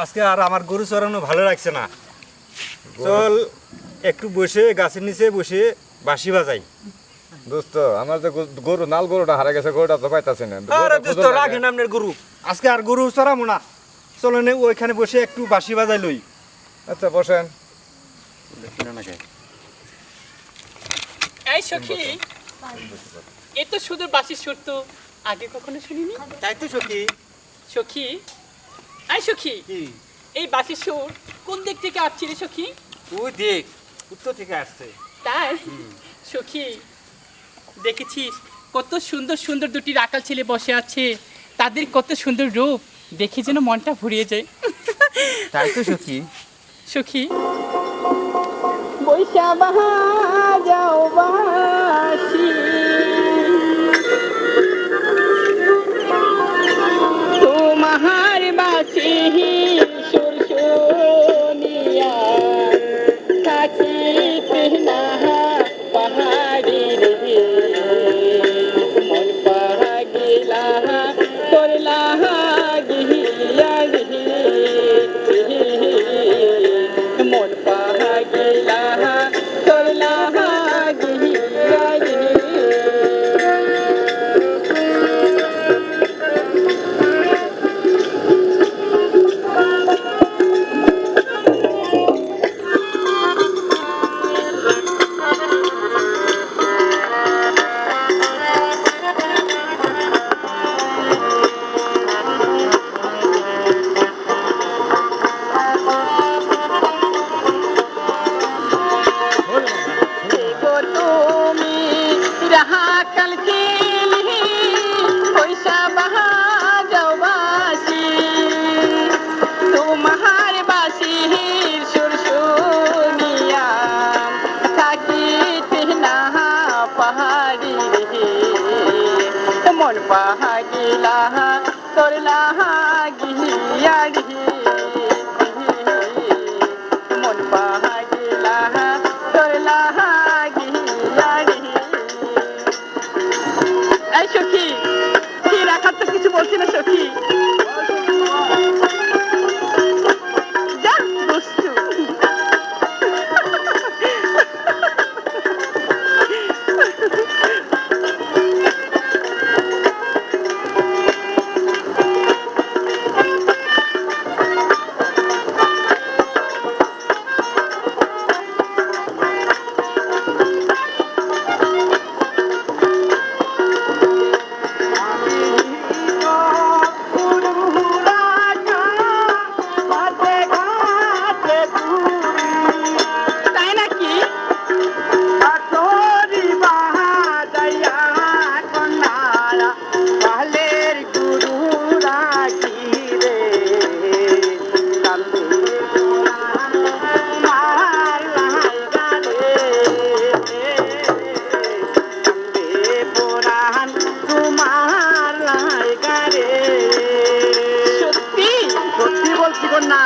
আজকে আর আমার গরু চড়ানো ভালো লাগছে না। চল একটু বসে গাছের নিচে বসে বাঁশি বাজাই। দোস্ত আমার যে গরু নাল গরুটা হারা গেছে, গরুটা তো পাইতাছি না। আরে দোস্ত রাখেন আপনার গরু, আজকে আর গরু চড়াবো না। চলো নে ওইখানে বসে একটু বাঁশি বাজাই লই। আচ্ছা বসেন। এই সখী, এ তো শুধু বাঁশির সুর, তো আগে কখনো শুনিনি। তাই তো সখী। সখী, এই সখী, এই বাঁশির সুর কোন দিক থেকে আসছে রে সখী? তুই দেখ, উত্তর থেকে আসছে। তাই সখী, দেখেছিস কত সুন্দর সুন্দর দুটি রাখাল ছেলে বসে আছে, তাদের কত সুন্দর রূপ দেখে যেন মনটা ভরিয়ে যায়। তাই তো সখী। সখী, বৈশা বাহা যাও বাসি, তোমার বাসি সুর শুনিয়া থাকিতে না পাহাড়ি রে, মন পাগিলা করলা গিয়া রে, মন পাগিলা করলা গিয়া রে। তুমি রাহা কালকে পয়সা বাহা যাও বাসি, তোমার বাসির সুর শুনিয়া থাকিতে না পাহাড়ি রে, মন পাহাগিলা তোরলা গিয়া রে, মন পাহাগিলা তোরলা গিয়া রে। এই সখী, কি রাখার তো কিছু বলছি না সখী, যা দুষ্টু। তাই নাকি? সত্যি সত্যি বলছি না।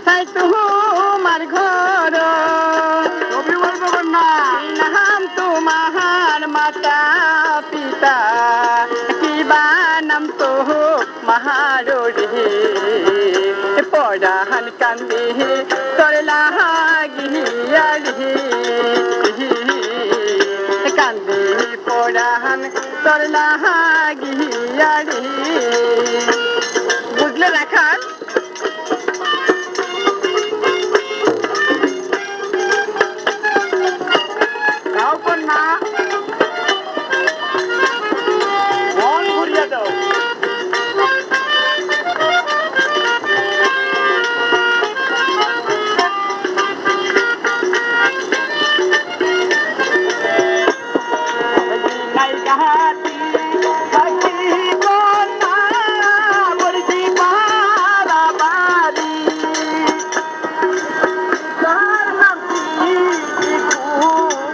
তাই তোমার ঘর নাম তোমার মাতা পিতা কিবা নাম তো মহারোড়ে পড়াহান কান্দি তোর লাগিয়া রে কান্দি পড়াহান তোর লাগিয়া রে বুঝলে রাখাল